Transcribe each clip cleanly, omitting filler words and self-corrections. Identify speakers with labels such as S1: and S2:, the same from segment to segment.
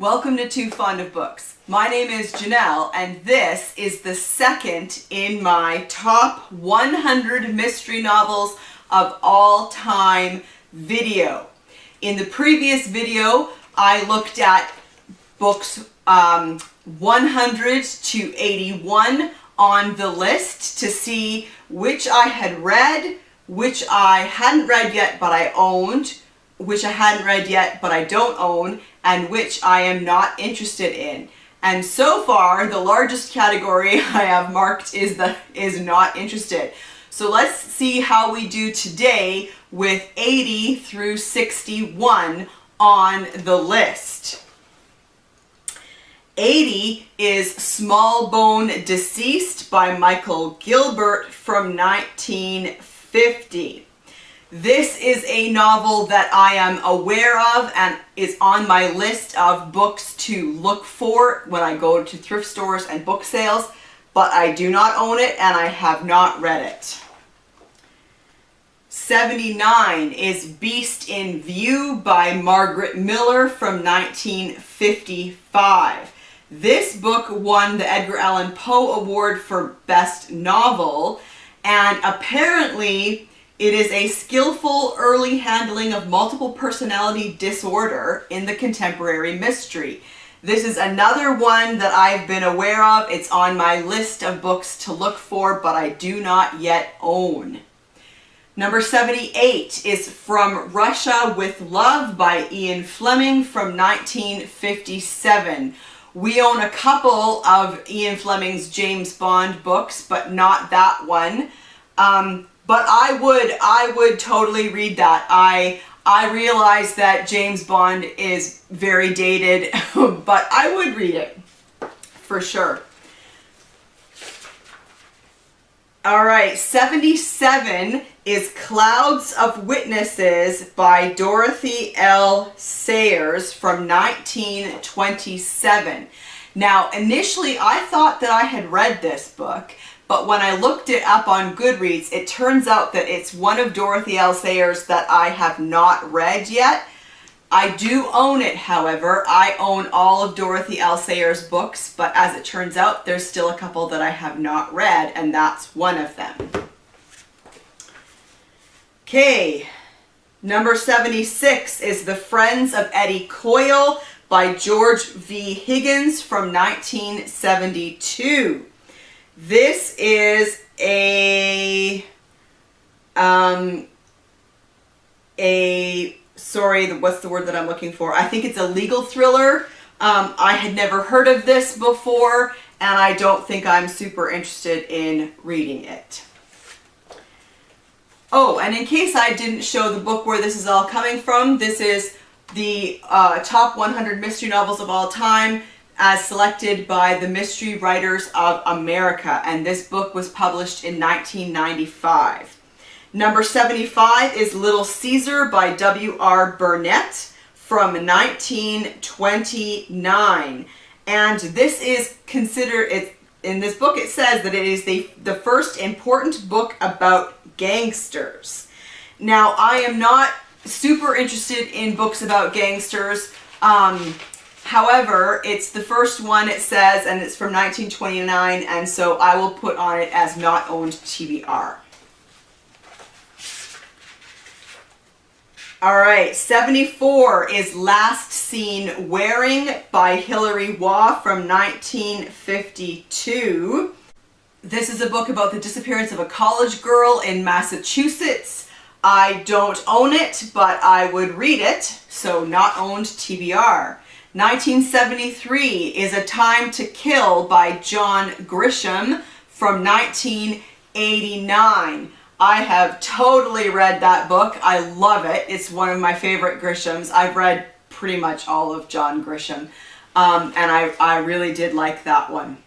S1: Welcome to Too Fond of Books. My name is Janelle, and this is the second in my top 100 mystery novels of all time video. In the previous video, I looked at books 100 to 81 on the list to see which I had read, which I hadn't read yet but I owned, which I hadn't read yet but I don't own, and which I am not interested in. And so far, the largest category I have marked is not interested. So let's see how we do today with 80 through 61 on the list. 80 is Smallbone Deceased by Micheal Gilbert from 1950. This is a novel that I am aware of and is on my list of books to look for when I go to thrift stores and book sales, but I do not own it and I have not read it. 79 is Beast in View by Margaret Millar from 1955. This book won the Edgar Allan Poe Award for Best Novel, and apparently it is a skillful early handling of multiple personality disorder in the contemporary mystery. This is another one that I've been aware of. It's on my list of books to look for, but I do not yet own. Number 78 is From Russia with Love by Ian Fleming from 1957. We own a couple of Ian Fleming's James Bond books, but not that one. But I would totally read that. I realize that James Bond is very dated, but I would read it for sure. All right, 77 is Clouds of Witnesses by Dorothy L. Sayers from 1927. Now, initially I thought that I had read this book, but when I looked it up on Goodreads, it turns out that it's one of Dorothy L. Sayers that I have not read yet. I do own it, however. I own all of Dorothy L. Sayers' books, but as it turns out, there's still a couple that I have not read, and that's one of them. Okay, number 76 is The Friends of Eddie Coyle by George V. Higgins from 1972. This is what's the word that I'm looking for? I think it's a legal thriller. I had never heard of this before, and I don't think I'm super interested in reading it. Oh, and in case I didn't show the book where this is all coming from, this is the top 100 mystery novels of all time, as selected by the Mystery Writers of America, and this book was published in 1995. Number 75 is Little Caesar by W.R. Burnett from 1929, and this is considered, in this book it says that it is the first important book about gangsters. Now, I am not super interested in books about gangsters. However, it's the first one, it says, and it's from 1929, and so I will put on it as not owned TBR. Alright, 74 is Last Seen Wearing by Hilary Waugh from 1952. This is a book about the disappearance of a college girl in Massachusetts. I don't own it, but I would read it, so not owned TBR. 1973 is A Time to Kill by John Grisham from 1989. I have totally read that book. I love it. It's one of my favorite Grishams. I've read pretty much all of John Grisham, and I really did like that one.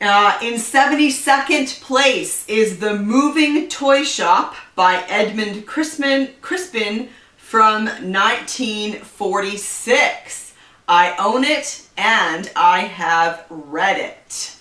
S1: In 72nd place is The Moving Toyshop by Edmund Crispin from 1946. I own it and I have read it.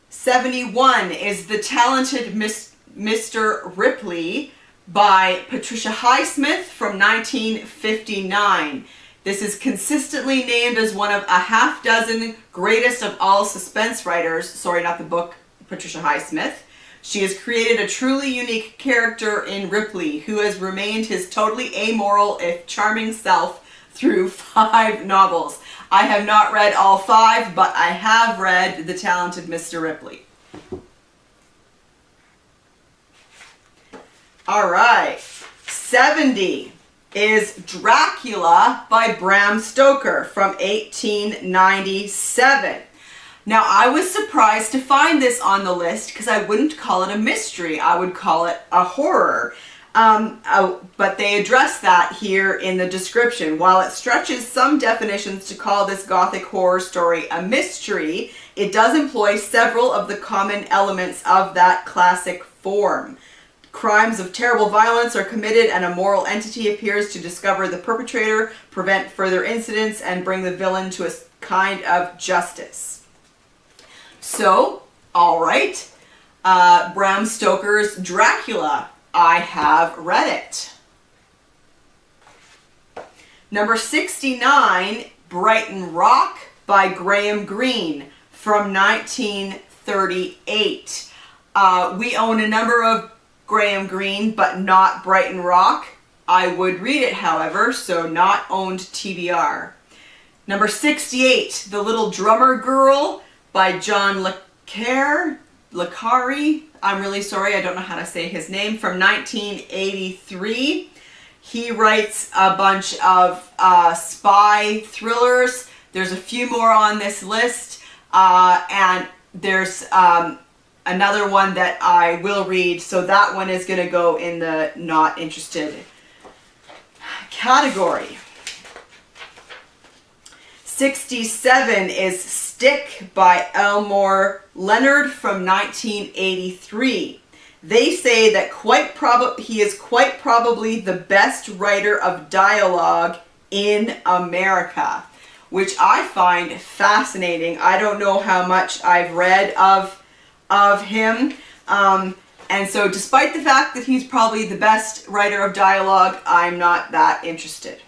S1: '71 is The Talented Mr Ripley by Patricia Highsmith from 1959. This is consistently named as one of a half dozen greatest of all suspense writers. Sorry, not the book, Patricia Highsmith. She has created a truly unique character in Ripley, who has remained his totally amoral, if charming self through 5 novels. I have not read all 5, but I have read The Talented Mr. Ripley. All right, 70 is Dracula by Bram Stoker from 1897. Now, I was surprised to find this on the list because I wouldn't call it a mystery. I would call it a horror. But they address that here in the description. While it stretches some definitions to call this gothic horror story a mystery, it does employ several of the common elements of that classic form. Crimes of terrible violence are committed and a moral entity appears to discover the perpetrator, prevent further incidents, and bring the villain to a kind of justice. So, all right, Bram Stoker's Dracula. I have read it. Number 69, Brighton Rock by Greene from 1938. We own a number of Greene, but not Brighton Rock. I would read it, however, so not owned TBR. Number 68, The Little Drummer Girl by John le Carre. I'm really sorry, I don't know how to say his name, from 1983. He writes a bunch of spy thrillers. There's a few more on this list, and there's another one that I will read, so that one is going to go in the not interested category. 67 is Stick by Elmore Leonard from 1983. They say that he is quite probably the best writer of dialogue in America, which I find fascinating. I don't know how much I've read of him, and so despite the fact that he's probably the best writer of dialogue, I'm not that interested.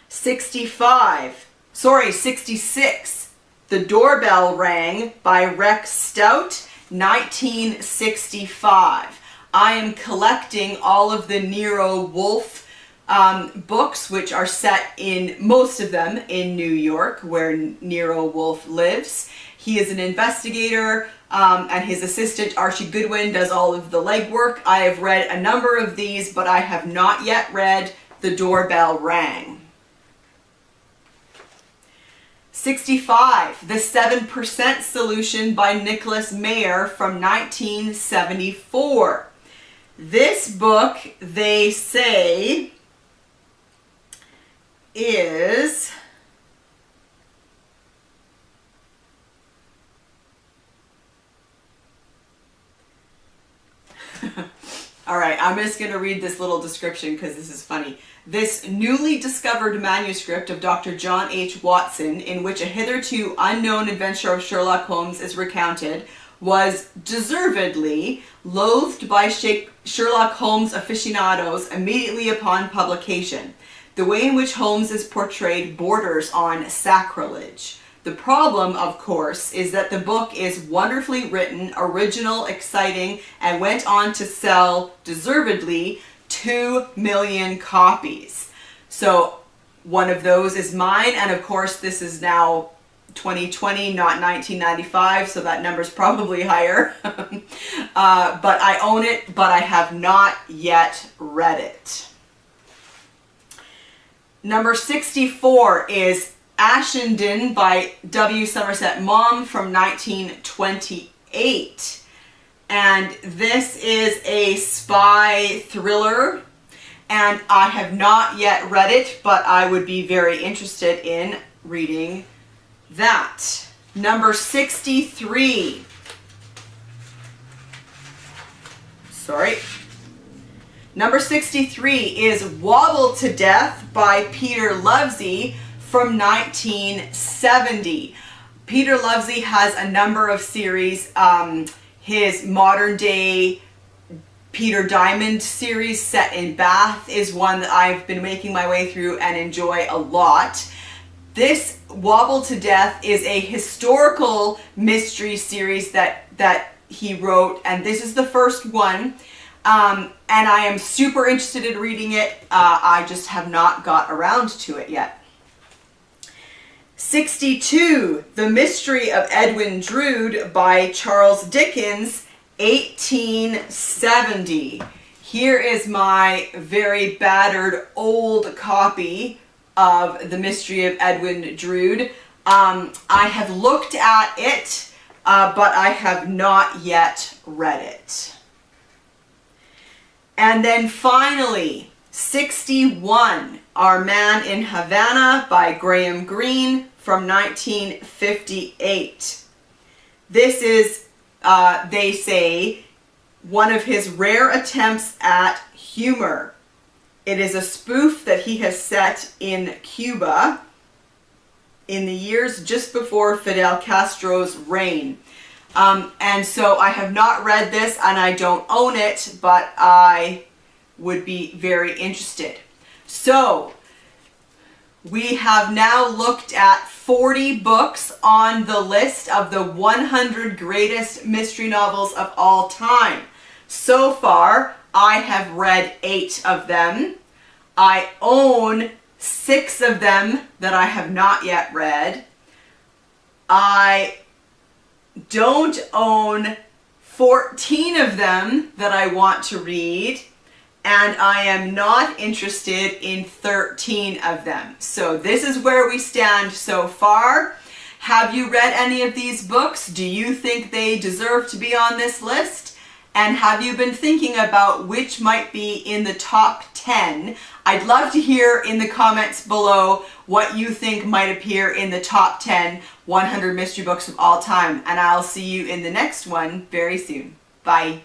S1: 66, The Doorbell Rang by Rex Stout, 1965. I am collecting all of the Nero Wolfe books, which are set in, most of them, in New York, where Nero Wolfe lives. He is an investigator, and his assistant, Archie Goodwin, does all of the legwork. I have read a number of these, but I have not yet read The Doorbell Rang. 65, The 7% Solution by Nicholas Meyer from 1974. This book, they say, is all right, I'm just going to read this little description because this is funny. This newly discovered manuscript of Dr. John H. Watson, in which a hitherto unknown adventure of Sherlock Holmes is recounted, was deservedly loathed by Sherlock Holmes aficionados immediately upon publication. The way in which Holmes is portrayed borders on sacrilege. The problem, of course, is that the book is wonderfully written, original, exciting, and went on to sell, deservedly, 2 million copies. So one of those is mine, and of course this is now 2020, not 1995, so that number's probably higher. But I own it, but I have not yet read it. Number 64 is Ashendon by W. Somerset Maugham from 1928. And this is a spy thriller, and I have not yet read it, but I would be very interested in reading that. Number 63. Number 63 is Wobble to Death by Peter Lovesey from 1970. Peter Lovesey has a number of series. His modern day Peter Diamond series set in Bath is one that I've been making my way through and enjoy a lot. This Wobble to Death is a historical mystery series that he wrote, and this is the first one. And I am super interested in reading it. I just have not got around to it yet. 62, The Mystery of Edwin Drood by Charles Dickens, 1870. Here is my very battered old copy of The Mystery of Edwin Drood. I have looked at it, but I have not yet read it. And then finally, 61, Our Man in Havana by Graham Greene from 1958. This is, they say, one of his rare attempts at humor. It is a spoof that he has set in Cuba in the years just before Fidel Castro's reign. And so I have not read this and I don't own it, but I would be very interested. So we have now looked at 40 books on the list of the 100 greatest mystery novels of all time. So far, I have read 8 of them. I own 6 of them that I have not yet read. I don't own 14 of them that I want to read, and I am not interested in 13 of them. So this is where we stand so far. Have you read any of these books? Do you think they deserve to be on this list? And have you been thinking about which might be in the top 10? I'd love to hear in the comments below what you think might appear in the top 10 100 mystery books of all time. And I'll see you in the next one very soon. Bye.